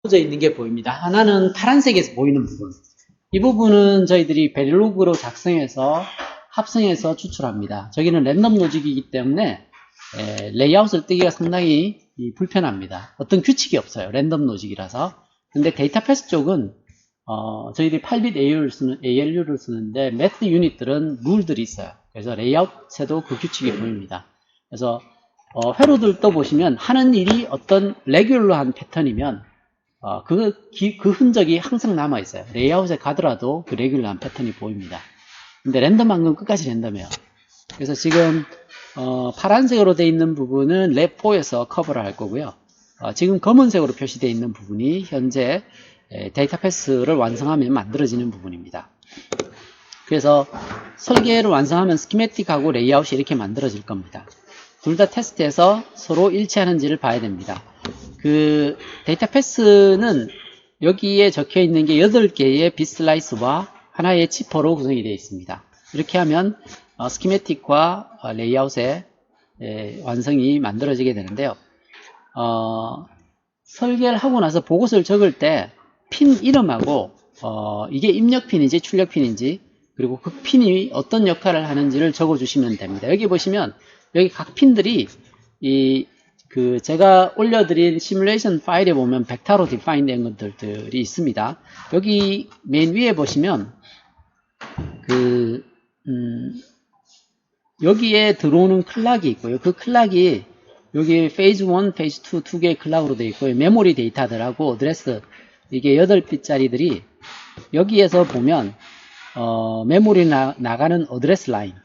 져 있는 게 보입니다. 하나는 파란색에서 보이는 부분. 이 부분은 저희들이 베릴로그로 작성해서 합성해서 추출합니다. 저기는 랜덤 로직이기 때문에 레이아웃을 뜨기가 상당히 불편합니다. 어떤 규칙이 없어요. 랜덤 로직이라서. 근데 데이터 패스 쪽은 저희들이 8빗 ALU를 쓰는데 매트 유닛들은 룰들이 있어요. 그래서 레이아웃에도 그 규칙이 보입니다. 그래서 회로들도 보시면 하는 일이 어떤 레귤러한 패턴이면 그 흔적이 항상 남아있어요. 레이아웃에 가더라도 그 레귤러한 패턴이 보입니다. 근데 랜덤한 건 끝까지 랜덤해요. 그래서 지금 파란색으로 되어 있는 부분은 랩4에서 커버를 할 거고요. 지금 검은색으로 표시되어 있는 부분이 현재 데이터 패스를 완성하면 만들어지는 부분입니다. 그래서 설계를 완성하면 스키매틱하고 레이아웃이 이렇게 만들어질 겁니다. 둘 다 테스트해서 서로 일치하는지를 봐야 됩니다. 그 데이터 패스는 여기에 적혀 있는 게 8개의 빗슬라이스와 하나의 치퍼로 구성이 되어 있습니다. 이렇게 하면 스키매틱과 레이아웃의 완성이 만들어지게 되는데요. 설계를 하고 나서 보고서를 적을 때 핀 이름하고 이게 입력핀인지 출력핀인지 그리고 그 핀이 어떤 역할을 하는지를 적어 주시면 됩니다. 여기 보시면 여기 각 핀들이 제가 올려드린 시뮬레이션 파일에 보면 벡터로 디파인 된 것들이 있습니다. 여기 맨 위에 보시면 여기에 들어오는 클락이 있고요. 그 클락이 여기 페이즈 1, 페이즈 2 두 개의 클락으로 되어 있고요. 메모리 데이터들하고 어드레스 이게 8빗짜리들이 여기에서 보면 메모리 나가는 어드레스 라인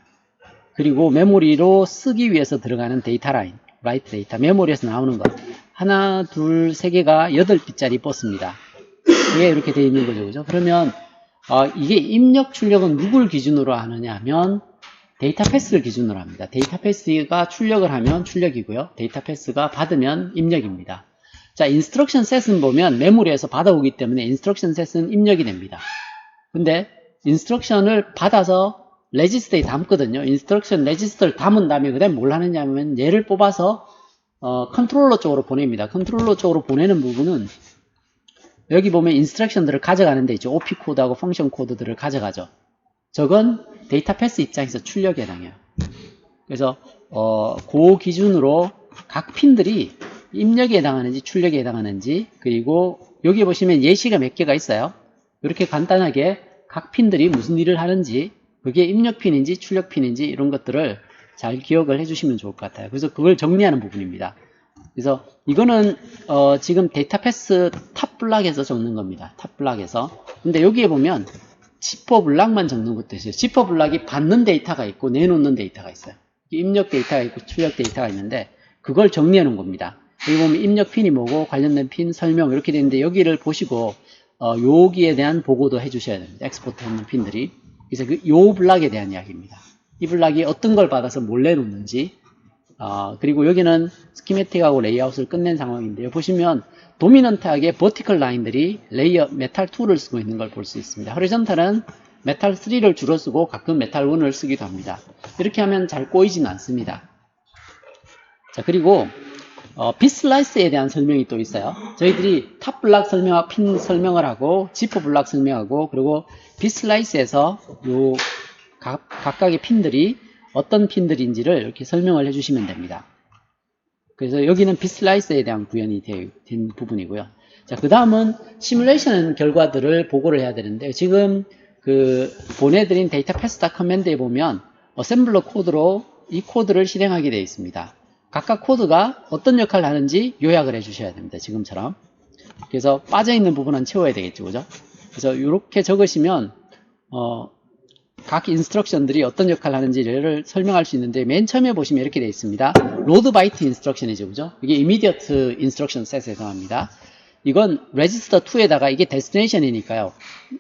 그리고 메모리로 쓰기 위해서 들어가는 데이터 라인 라이트 데이터 메모리에서 나오는 것 하나, 둘, 세 개가 8빗짜리 버스입니다. 이게 이렇게 되어 있는 거죠. 그죠? 그러면 이게 입력 출력은 누굴 기준으로 하느냐 하면 데이터 패스를 기준으로 합니다. 데이터 패스가 출력을 하면 출력이고요. 데이터 패스가 받으면 입력입니다. 자, 인스트럭션 셋은 보면 메모리에서 받아오기 때문에 인스트럭션 셋은 입력이 됩니다. 근데 인스트럭션을 받아서 레지스터에 담거든요. 인스트럭션 레지스터를 담은 다음에 그 다음에 뭘 하느냐 하면 얘를 뽑아서 컨트롤러 쪽으로 보냅니다. 컨트롤러 쪽으로 보내는 부분은 여기 보면 인스트럭션들을 가져가는 데 있죠. OP 코드하고 펑션 코드들을 가져가죠. 저건 데이터 패스 입장에서 출력에 해당해요. 그래서 그 기준으로 각 핀들이 입력에 해당하는지 출력에 해당하는지 그리고 여기 보시면 예시가 몇 개가 있어요. 이렇게 간단하게 각 핀들이 무슨 일을 하는지 그게 입력 핀인지 출력 핀인지 이런 것들을 잘 기억을 해주시면 좋을 것 같아요. 그래서 그걸 정리하는 부분입니다. 그래서 이거는 지금 데이터 패스 탑 블락에서 적는 겁니다. 탑 블락에서. 근데 여기에 보면 지퍼 블락만 적는 것도 있어요. 지퍼 블락이 받는 데이터가 있고 내놓는 데이터가 있어요. 입력 데이터가 있고 출력 데이터가 있는데 그걸 정리해 놓은 겁니다. 여기 보면 입력 핀이 뭐고 관련된 핀 설명 이렇게 되는데 여기를 보시고 여기에 대한 보고도 해주셔야 됩니다. 엑스포트 하는 핀들이. 그래서 요 블락에 대한 이야기입니다. 이 블락이 어떤 걸 받아서 뭘 내놓는지 그리고 여기는 스키매틱하고 레이아웃을 끝낸 상황인데요. 보시면 도미넌트하게 버티컬 라인들이 레이어 메탈 2를 쓰고 있는 걸 볼 수 있습니다. 호리전탈은 메탈 3를 주로 쓰고 가끔 메탈 1을 쓰기도 합니다. 이렇게 하면 잘 꼬이진 않습니다. 자, 그리고 빗슬라이스에 대한 설명이 또 있어요. 저희들이 탑 블락 설명하고 핀 설명을 하고 지퍼 블락 설명하고 그리고 빗슬라이스에서 요 각각의 핀들이 어떤 핀들인지를 이렇게 설명을 해주시면 됩니다. 그래서 여기는 빗슬라이스에 대한 구현이 된 부분이고요. 자, 그 다음은 시뮬레이션 결과들을 보고를 해야 되는데 지금 보내드린 데이터 패스다 커맨드에 보면 어셈블러 코드로 이 코드를 실행하게 되어 있습니다. 각각 코드가 어떤 역할을 하는지 요약을 해 주셔야 됩니다. 지금처럼. 그래서 빠져있는 부분은 채워야 되겠죠. 그죠? 그래서 이렇게 적으시면 각 인스트럭션들이 어떤 역할을 하는지를 설명할 수 있는데 맨 처음에 보시면 이렇게 되어 있습니다. 로드 바이트 인스트럭션이죠. 그죠? 이게 immediate instruction set에 해당합니다. 이건 레지스터 2에다가 이게 데스티네이션이니까요.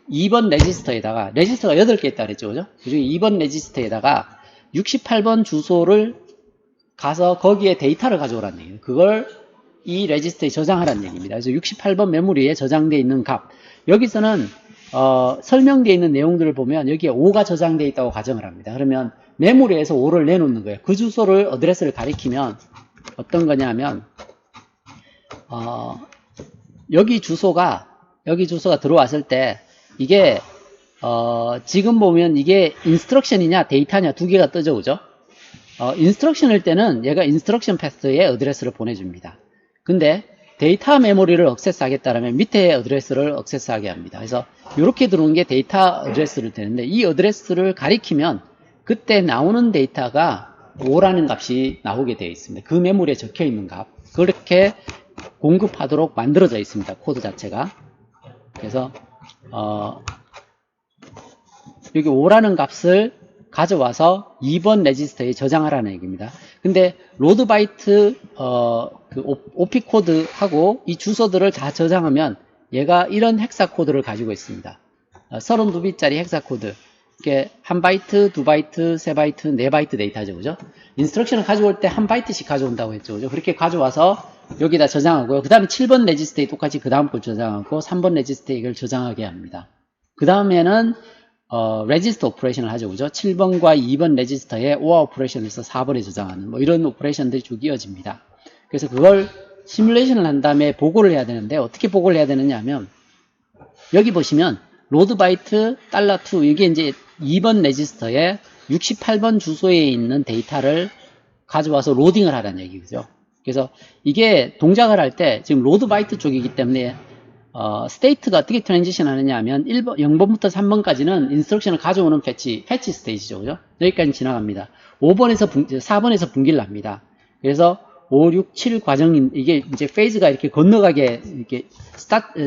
2번 레지스터에다가 레지스터가 8개 있다 그랬죠. 그죠? 그중에 2번 레지스터에다가 68번 주소를 가서 거기에 데이터를 가져오라는 얘기예요. 그걸 이 레지스터에 저장하라는 얘기입니다. 그래서 68번 메모리에 저장되어 있는 값. 여기서는 설명되어 있는 내용들을 보면 여기에 5가 저장되어 있다고 가정을 합니다. 그러면 메모리에서 5를 내놓는 거예요. 그 주소를 어드레스를 가리키면 어떤 거냐면 여기 주소가 들어왔을 때 이게 지금 보면 이게 인스트럭션이냐 데이터냐 두 개가 뜨죠, 그죠? 인스트럭션일 때는 얘가 인스트럭션 패스에 어드레스를 보내줍니다. 근데 데이터 메모리를 억세스 하겠다라면 밑에 어드레스를 억세스하게 합니다. 그래서 이렇게 들어온 게 데이터 어드레스를 되는데 이 어드레스를 가리키면 그때 나오는 데이터가 5라는 값이 나오게 되어 있습니다. 그 메모리에 적혀 있는 값. 그렇게 공급하도록 만들어져 있습니다. 코드 자체가. 그래서 여기 5라는 값을 가져와서 2번 레지스터에 저장하라는 얘기입니다. 근데 로드 바이트 그 OP 코드하고 이 주소들을 다 저장하면 얘가 이런 헥사 코드를 가지고 있습니다. 32bit짜리 헥사 코드. 이게 1바이트, 2바이트, 3바이트, 4바이트 데이터죠. 그죠? 인스트럭션을 가져올 때 1바이트씩 가져온다고 했죠. 그죠? 그렇게 가져와서 여기다 저장하고요. 그 다음에 7번 레지스터에 똑같이 그 다음 걸 저장하고 3번 레지스터에 이걸 저장하게 합니다. 그 다음에는 레지스터 오퍼레이션을 하죠. 그죠? 7번과 2번 레지스터에 OR 오퍼레이션을 해서 4번에 저장하는 뭐 이런 오퍼레이션들이 쭉 이어집니다. 그래서 그걸 시뮬레이션을 한 다음에 보고를 해야 되는데 어떻게 보고를 해야 되느냐 하면 여기 보시면 로드 바이트 $2 이게 이제 2번 레지스터에 68번 주소에 있는 데이터를 가져와서 로딩을 하라는 얘기죠. 그래서 이게 동작을 할 때 지금 로드 바이트 쪽이기 때문에 스테이트가 어떻게 트랜지션 하느냐 하면 0번부터 3번까지는 인스트럭션을 가져오는 패치 스테이지죠. 그죠? 여기까지 지나갑니다. 4번에서 분기를 합니다. 그래서 5, 6, 7 과정인, 이게 이제 페이즈가 이렇게 건너가게, 이렇게,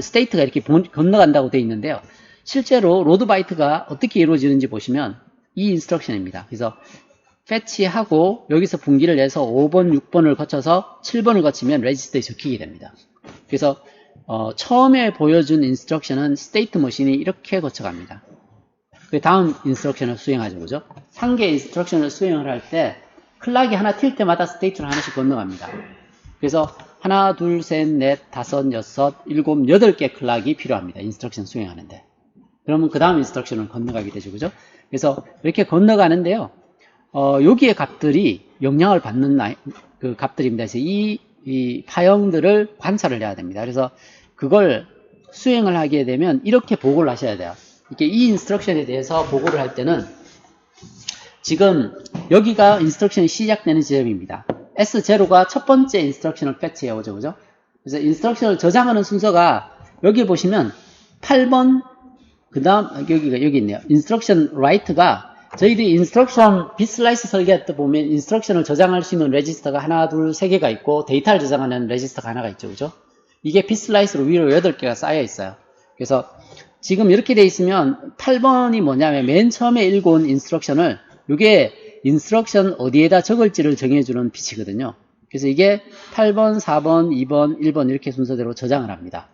스테이트가 이렇게 건너간다고 되어 있는데요. 실제로 로드 바이트가 어떻게 이루어지는지 보시면 이 인스트럭션입니다. 그래서 패치하고 여기서 분기를 내서 5번, 6번을 거쳐서 7번을 거치면 레지스터에 적히게 됩니다. 그래서 처음에 보여준 인스트럭션은 스테이트 머신이 이렇게 거쳐갑니다. 그 다음 인스트럭션을 수행하죠. 그죠? 한 개의 인스트럭션을 수행을 할 때 클락이 하나 튈 때마다 스테이트를 하나씩 건너갑니다. 그래서 하나, 둘, 셋, 넷, 다섯, 여섯, 일곱, 8개 클락이 필요합니다. 인스트럭션 수행하는데. 그러면 그 다음 인스트럭션을 건너가게 되죠. 그죠? 그래서 이렇게 건너가는데요. 여기에 값들이 영향을 받는 그 값들입니다. 그래서 이 파형들을 관찰을 해야 됩니다. 그래서 그걸 수행을 하게 되면 이렇게 보고를 하셔야 돼요. 이렇게 이 인스트럭션에 대해서 보고를 할 때는 지금 여기가 인스트럭션이 시작되는 지점입니다. S0가 첫 번째 인스트럭션을 패치해 오죠. 그죠? 그래서 인스트럭션을 저장하는 순서가 여기 보시면 8번 그 다음 여기 있네요. 인스트럭션 라이트가 저희들이 인스트럭션 bit슬라이스 설계할 때 보면 인스트럭션을 저장할 수 있는 레지스터가 하나, 둘, 3개가 있고 데이터를 저장하는 레지스터가 하나가 있죠. 그죠? 이게 bit슬라이스로 위로 8개가 쌓여 있어요. 그래서 지금 이렇게 돼 있으면 8번이 뭐냐면 맨 처음에 읽어온 인스트럭션을 이게 인스트럭션 어디에다 적을지를 정해주는 빛이거든요. 그래서 이게 8번, 4번, 2번, 1번 이렇게 순서대로 저장을 합니다.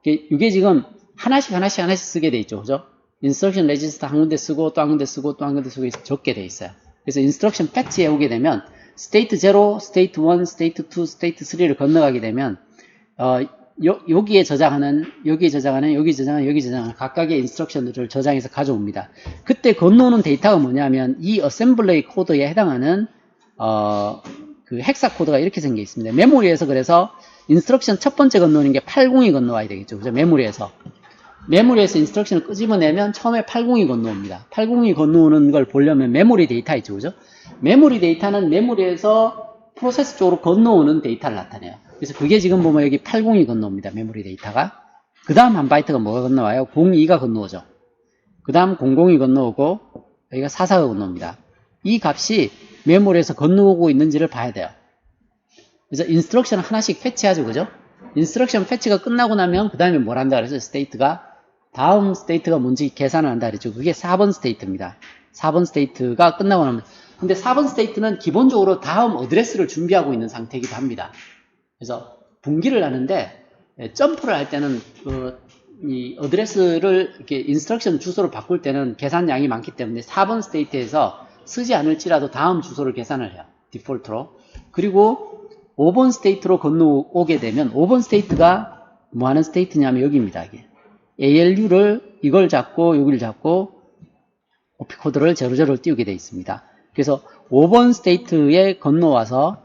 이게 지금 하나씩 쓰게 돼 있죠. 그죠? 인스트럭션 레지스터 한 군데 쓰고 또 한 군데 쓰고 또 한 군데 쓰고 적게 돼 있어요. 그래서 인스트럭션 패치에 오게 되면 스테이트 0, 스테이트 1, 스테이트 2, 스테이트 3를 건너가게 되면 여기에 저장하는 여기 저장하는 각각의 인스트럭션들을 저장해서 가져옵니다. 그때 건너오는 데이터가 뭐냐면 이 어셈블리 코드에 해당하는 그 헥사 코드가 이렇게 생겨 있습니다. 메모리에서 그래서 인스트럭션 첫 번째 건너오는 게 80이 건너와야 되겠죠. 그죠? 메모리에서 인스트럭션을 끄집어내면 처음에 80이 건너옵니다. 80이 건너오는 걸 보려면 메모리 데이터 있죠. 그죠? 메모리 데이터는 메모리에서 프로세스 쪽으로 건너오는 데이터를 나타내요. 그래서 그게 지금 보면 여기 80이 건너옵니다. 메모리 데이터가. 그 다음 한 바이트가 뭐가 건너와요? 02가 건너오죠. 그 다음 00이 건너오고 여기가 44가 건너옵니다. 이 값이 메모리에서 건너오고 있는지를 봐야 돼요. 그래서 인스트럭션을 하나씩 패치하죠. 그죠? 인스트럭션 패치가 끝나고 나면 그 다음에 뭘 한다 그래서 스테이트가 다음 스테이트가 뭔지 계산을 한다 그랬죠. 그게 4번 스테이트입니다. 4번 스테이트가 끝나고 나면 근데 4번 스테이트는 기본적으로 다음 어드레스를 준비하고 있는 상태이기도 합니다. 그래서 분기를 하는데 점프를 할 때는 이 어드레스를 이렇게 인스트럭션 주소를 바꿀 때는 계산량이 많기 때문에 4번 스테이트에서 쓰지 않을지라도 다음 주소를 계산을 해요. 디폴트로. 그리고 5번 스테이트로 건너오게 되면 5번 스테이트가 뭐 하는 스테이트냐면 여기입니다. 이게. ALU를 이걸 잡고 여기를 잡고 OP 코드를 00를 띄우게 되어 있습니다. 그래서 5번 스테이트에 건너와서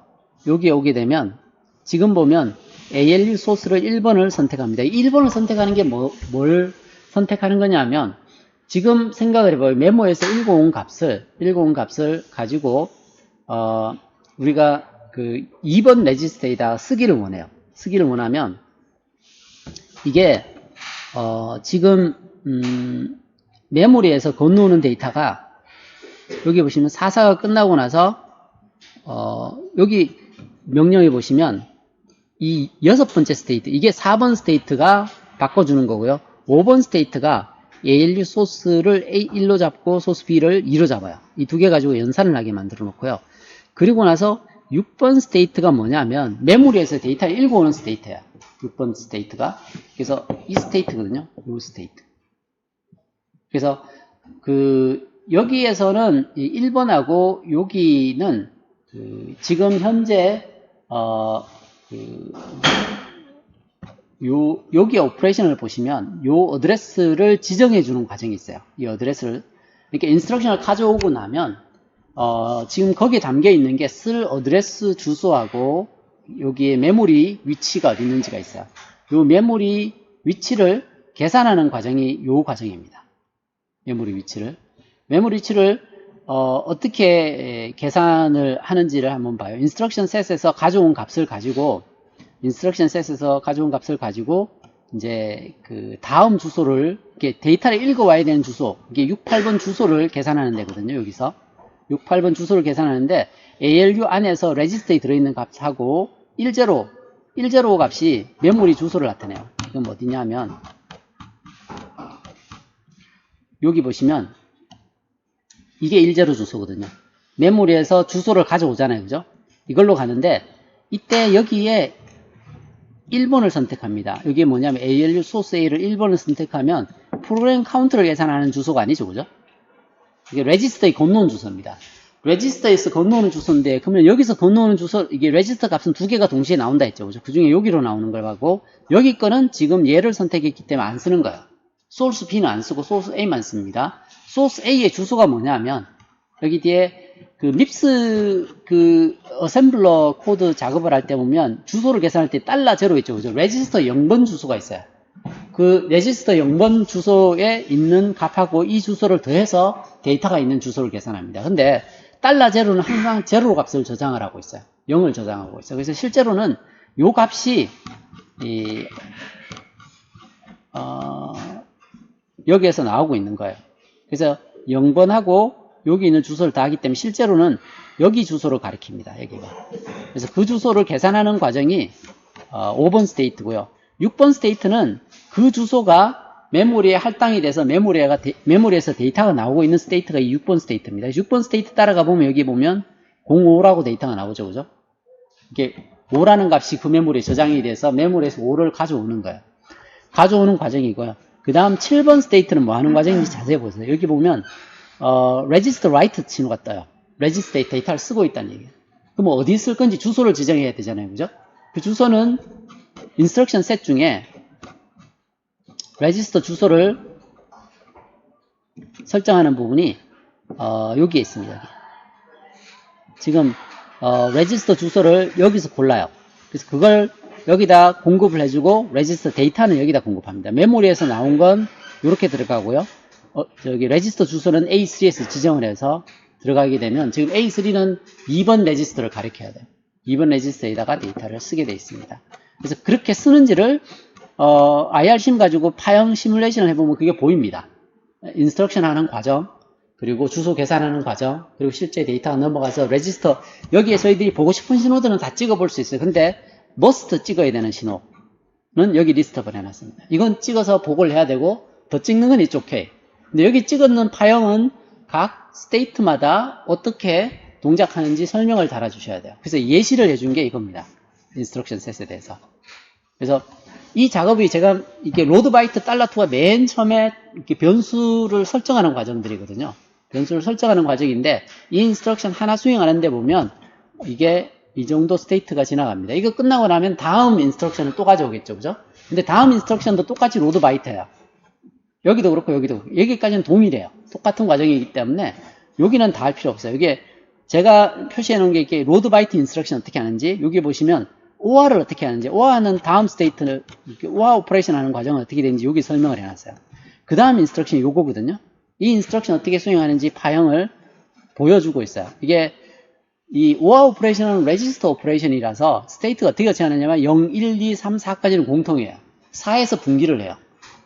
여기에 오게 되면 지금 보면 ALU 소스를 1번을 선택합니다. 1번을 선택하는 게 뭘 선택하는 거냐면, 지금 생각을 해봐요. 메모에서 읽어온 값을 가지고, 우리가 그 2번 레지스터에다 쓰기를 원해요. 쓰기를 원하면, 이게, 지금, 메모리에서 건너오는 데이터가, 여기 보시면 4사가 끝나고 나서, 여기 명령해 보시면, 이 6번째 스테이트, 이게 4번 스테이트가 바꿔주는 거고요. 5번 스테이트가 ALU 소스를 A1로 잡고 소스 B를 2로 잡아요. 이 두 개 가지고 연산을 하게 만들어 놓고요. 그리고 나서 6번 스테이트가 뭐냐면 메모리에서 데이터를 읽어오는 스테이트예요. 6번 스테이트가. 그래서 이 스테이트거든요. 이 스테이트. 그래서 여기에서는 1번하고 여기는 지금 현재 여기 오퍼레이션을 보시면 요 어드레스를 지정해 주는 과정이 있어요. 이 어드레스를 이렇게 인스트럭션을 가져오고 나면 지금 거기에 담겨 있는 게 쓸 어드레스 주소하고 여기에 메모리 위치가 어디 있는지가 있어요. 요 메모리 위치를 계산하는 과정이 요 과정입니다. 메모리 위치를 어떻게 계산을 하는지를 한번 봐요. 인스트럭션 셋에서 가져온 값을 가지고 이제 그 다음 주소를 이렇게 데이터를 읽어와야 되는 주소, 이게 68번 주소를 계산하는 데거든요. 여기서 68번 주소를 계산하는데 ALU 안에서 레지스터에 들어있는 값하고 105 값이 메모리 주소를 나타내요. 이건 어디냐면 여기 보시면 이게 105 주소거든요. 메모리에서 주소를 가져오잖아요. 그죠? 이걸로 가는데 이때 여기에 1번을 선택합니다. 이게 뭐냐면 ALU 소스 A를 1번을 선택하면 프로그램 카운트를 계산하는 주소가 아니죠. 그죠? 이게 레지스터에 건너온 주소입니다. 레지스터에서 건너오는 주소인데 그러면 여기서 건너오는 주소, 이게 레지스터 값은 두 개가 동시에 나온다 했죠. 그죠? 그 중에 여기로 나오는 걸 하고 여기 거는 지금 얘를 선택했기 때문에 안 쓰는 거예요. 소스 B는 안 쓰고 소스 A만 씁니다. 소스 A의 주소가 뭐냐면 여기 뒤에 그 립스 어셈블러 코드 작업을 할 때 보면 주소를 계산할 때 $0 있죠. 그죠? 레지스터 0번 주소가 있어요. 그 레지스터 0번 주소에 있는 값하고 이 주소를 더해서 데이터가 있는 주소를 계산합니다. 근데 $0는 항상 제로 값을 저장을 하고 있어요. 0을 저장하고 있어요. 그래서 실제로는 요 값이 여기에서 나오고 있는 거예요. 그래서 0번하고 여기 있는 주소를 다 하기 때문에 실제로는 여기 주소를 가리킵니다. 여기가. 그래서 그 주소를 계산하는 과정이 5번 스테이트고요. 6번 스테이트는 그 주소가 메모리에 할당이 돼서 메모리에서 데이터가 나오고 있는 스테이트가 이 6번 스테이트입니다. 6번 스테이트 따라가 보면 여기 보면 05라고 데이터가 나오죠. 그죠? 이게 5라는 값이 그 메모리에 저장이 돼서 메모리에서 5를 가져오는 거예요. 가져오는 과정이고요. 그 다음 7번 스테이트는 뭐 하는 과정인지 자세히 보세요. 여기 보면 register write 신호가 떠요. register에 데이터를 쓰고 있다는 얘기예요. 그럼 어디 쓸 건지 주소를 지정해야 되잖아요. 그죠? 그 주소는 instruction set 중에 register 주소를 설정하는 부분이 여기에 있습니다. 여기. 지금 register 주소를 여기서 골라요. 그래서 그걸 여기다 공급을 해주고 register 데이터는 여기다 공급합니다. 메모리에서 나온 건 이렇게 들어가고요. 저기 레지스터 주소는 A3에서 지정을 해서 들어가게 되면 지금 A3는 2번 레지스터를 가리켜야 돼요. 2번 레지스터에다가 데이터를 쓰게 되어 있습니다. 그래서 그렇게 쓰는지를 IR심 가지고 파형 시뮬레이션을 해보면 그게 보입니다. 인스트럭션 하는 과정, 그리고 주소 계산하는 과정, 그리고 실제 데이터가 넘어가서 레지스터, 여기에 저희들이 보고 싶은 신호들은 다 찍어볼 수 있어요. 근데 must 찍어야 되는 신호는 여기 리스트업을 해놨습니다. 이건 찍어서 보고를 해야 되고 더 찍는 건 이쪽 케이. 근데 여기 찍었는 파형은 각 스테이트마다 어떻게 동작하는지 설명을 달아주셔야 돼요. 그래서 예시를 해준 게 이겁니다. 인스트럭션 셋에 대해서. 그래서 이 작업이 제가 이게 로드 바이트 $2가 맨 처음에 이렇게 변수를 설정하는 과정들이거든요. 변수를 설정하는 과정인데 이 인스트럭션 하나 수행하는데 보면 이게 이 정도 스테이트가 지나갑니다. 이거 끝나고 나면 다음 인스트럭션을 또 가져오겠죠. 그죠? 근데 다음 인스트럭션도 똑같이 로드 바이트예요. 여기도 그렇고 여기도 그렇고 여기까지는 동일해요. 똑같은 과정이기 때문에 여기는 다 할 필요 없어요. 이게 제가 표시해 놓은 게 이렇게 로드 바이트 인스트럭션 어떻게 하는지 여기 보시면 OR을 어떻게 하는지, OR는 다음 스테이트를, OR 오퍼레이션 하는 과정은 어떻게 되는지 여기 설명을 해놨어요. 그 다음 인스트럭션이 요거거든요. 이 인스트럭션 어떻게 수행하는지 파형을 보여주고 있어요. 이게 이 OR 오퍼레이션은 레지스터 오퍼레이션이라서 스테이트가 어떻게 처리하느냐면 0, 1, 2, 3, 4까지는 공통이에요. 4에서 분기를 해요.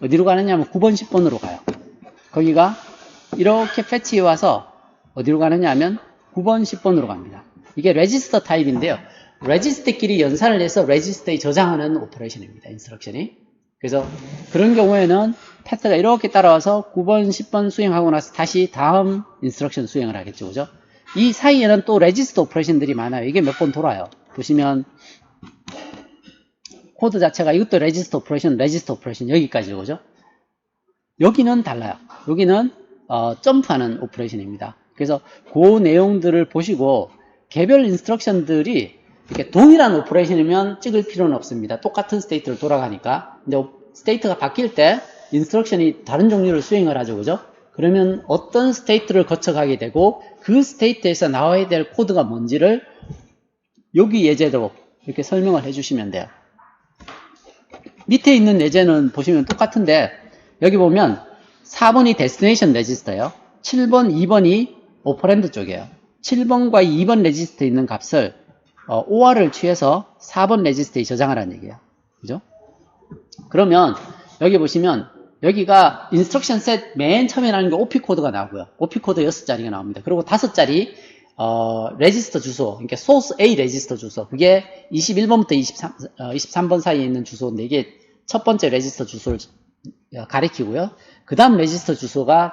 어디로 가느냐면 9번, 10번으로 가요. 거기가 이렇게 패치해 와서 어디로 가느냐 하면 9번, 10번으로 갑니다. 이게 레지스터 타입인데요. 레지스터끼리 연산을 해서 레지스터에 저장하는 오퍼레이션입니다. 인스트럭션이. 그래서 그런 경우에는 패스가 이렇게 따라와서 9번, 10번 수행하고 나서 다시 다음 인스트럭션 수행을 하겠죠. 그죠? 이 사이에는 또 레지스터 오퍼레이션들이 많아요. 이게 몇 번 돌아요. 보시면 코드 자체가 이것도 레지스터 오퍼레이션 여기까지죠. 그죠? 여기는 달라요. 여기는 점프하는 오퍼레이션입니다. 그래서 그 내용들을 보시고 개별 인스트럭션들이 이렇게 동일한 오퍼레이션이면 찍을 필요는 없습니다. 똑같은 스테이트를 돌아가니까. 근데 스테이트가 바뀔 때 인스트럭션이 다른 종류를 수행을 하죠. 그죠? 그러면 어떤 스테이트를 거쳐가게 되고 그 스테이트에서 나와야 될 코드가 뭔지를 여기 예제로 이렇게 설명을 해주시면 돼요. 밑에 있는 예제는 보시면 똑같은데 여기 보면 4번이 데스티네이션 레지스터예요. 7번, 2번이 오퍼랜드 쪽이에요. 7번과 2번 레지스터에 있는 값을 OR을 취해서 4번 레지스터에 저장하라는 얘기예요. 그죠? 그러면 여기 보시면 여기가 인스트럭션 셋 맨 처음에 나오는 게 OP 코드가 나오고요. OP 코드 6자리가 나옵니다. 그리고 5자리 레지스터 주소, 그러니까 소스 A 레지스터 주소. 그게 21번부터 23번 사이에 있는 주소인데 이게 첫 번째 레지스터 주소를 가리키고요. 그 다음 레지스터 주소가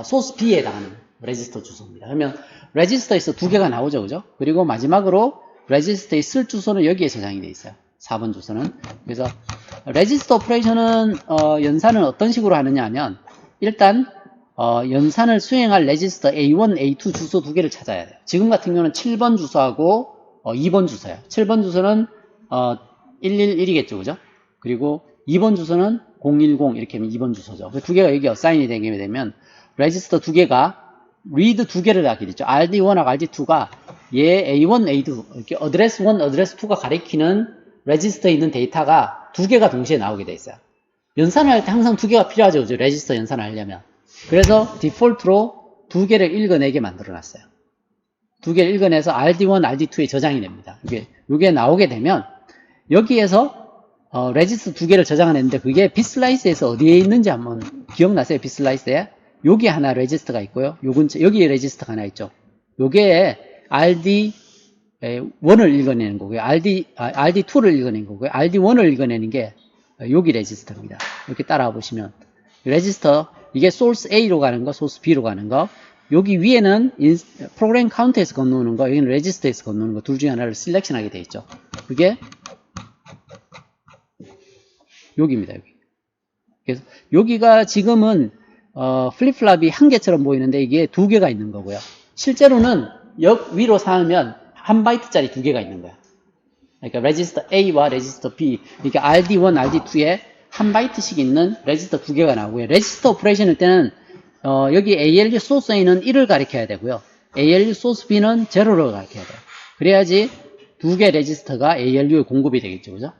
소스 B에 해당하는 레지스터 주소입니다. 그러면 레지스터에서 두 개가 나오죠. 그죠? 그리고 마지막으로 레지스터에 쓸 주소는 여기에 저장이 되어 있어요. 4번 주소는. 그래서 레지스터 오퍼레이션은 연산을 어떤 식으로 하느냐 하면 일단 연산을 수행할 레지스터 A1, A2 주소 두 개를 찾아야 돼요. 지금 같은 경우는 7번 주소하고 2번 주소예요. 7번 주소는 111이겠죠. 그죠? 그리고 2번 주소는 010 이렇게 하면 2번 주소죠. 그 두 개가 여기 어사인이 되게 되면 레지스터 두 개가 리드 두 개를 하게 되죠. RD1하고 RD2가 얘 A1, A2 이렇게 어드레스 1, 어드레스 2가 가리키는 레지스터에 있는 데이터가 두 개가 동시에 나오게 돼 있어요. 연산을 할 때 항상 두 개가 필요하죠. 그죠? 레지스터 연산을 하려면. 그래서 디폴트로 두 개를 읽어내게 만들어 놨어요. 두 개를 읽어내서 RD1, RD2에 저장이 됩니다. 이게 나오게 되면 여기에서 레지스터 두 개를 저장해냈는데 그게 bitSlice에서 어디에 있는지 한번 기억나세요? bitSlice에 여기 하나 레지스터가 있고요. 여기에 레지스터가 하나 있죠. 요게 RD1을 읽어내는 거고요. RD2를 읽어내는 거고요. RD1을 읽어내는 게 여기 레지스터입니다. 이렇게 따라와 보시면 레지스터 이게 소스 A로 가는 거, 소스 B로 가는 거. 여기 위에는 프로그램 카운트에서 건너오는 거, 여기는 레지스터에서 건너오는 거 둘 중에 하나를 셀렉션하게 돼 있죠. 그게 여기입니다. 여기. 그래서 여기가 지금은 플립플랍이 한 개처럼 보이는데 이게 두 개가 있는 거고요. 실제로는 역 위로 쌓으면 한 바이트짜리 두 개가 있는 거야. 그러니까 레지스터 A와 레지스터 B, 그러니까 RD1, RD2에 한 바이트씩 있는 레지스터 두 개가 나오고요. 레지스터 오퍼레이션일 때는 여기 ALU 소스 A는 1을 가리켜야 되고요. ALU 소스 B는 0를 가리켜야 돼요. 그래야지 두 개 레지스터가 ALU에 공급이 되겠죠. 그죠?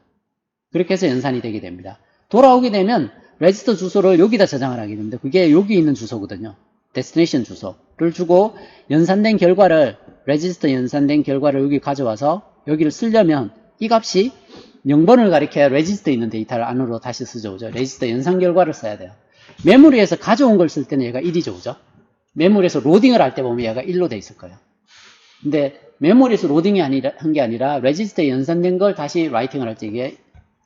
그렇게 해서 연산이 되게 됩니다. 돌아오게 되면 레지스터 주소를 여기다 저장을 하게 됩니다. 그게 여기 있는 주소거든요. 데스티네이션 주소를 주고 연산된 결과를 레지스터 연산된 결과를 여기 가져와서 여기를 쓰려면 이 값이 0번을 가리켜야 레지스터에 있는 데이터를 안으로 다시 쓰죠. 그죠? 레지스터 연산 결과를 써야 돼요. 메모리에서 가져온 걸 쓸 때는 얘가 1이죠. 그죠? 메모리에서 로딩을 할 때 보면 얘가 1로 돼 있을 거예요. 근데 메모리에서 로딩이 한 게 아니라 레지스터에 연산된 걸 다시 라이팅을 할 때 이게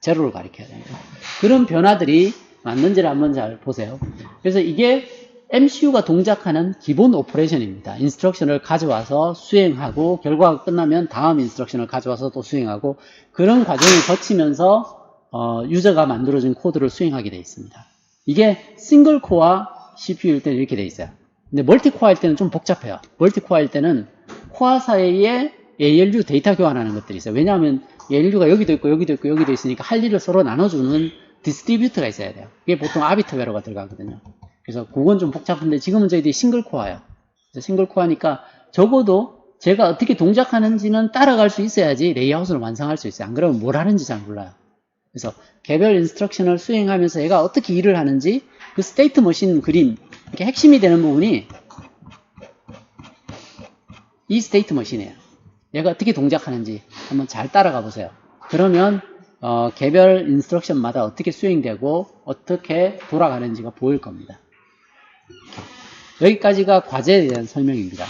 제로를 가리켜야 됩니다. 그런 변화들이 맞는지를 한번 잘 보세요. 그래서 이게 MCU가 동작하는 기본 오퍼레이션입니다. 인스트럭션을 가져와서 수행하고 결과가 끝나면 다음 인스트럭션을 가져와서 또 수행하고 그런 과정을 거치면서 유저가 만들어준 코드를 수행하게 되어 있습니다. 이게 싱글 코어 CPU일 때는 이렇게 되어 있어요. 근데 멀티코어일 때는 좀 복잡해요. 멀티코어일 때는 코어 사이에 ALU 데이터 교환하는 것들이 있어요. 왜냐하면 ALU가 여기도 있고 여기도 있고 여기도 있으니까 할 일을 서로 나눠주는 디스트리뷰터가 있어야 돼요. 그게 보통 아비터웨어가 들어가거든요. 그래서 그건 좀 복잡한데 지금은 저희들이 싱글 코어예요. 싱글 코어니까 적어도 제가 어떻게 동작하는지는 따라갈 수 있어야지 레이아웃을 완성할 수 있어요. 안 그러면 뭘 하는지 잘 몰라요. 그래서 개별 인스트럭션을 수행하면서 얘가 어떻게 일을 하는지 그 스테이트 머신 그림, 이렇게 핵심이 되는 부분이 이 스테이트 머신이에요. 얘가 어떻게 동작하는지 한번 잘 따라가 보세요. 그러면 개별 인스트럭션마다 어떻게 수행되고 어떻게 돌아가는지가 보일 겁니다. 여기까지가 과제에 대한 설명입니다.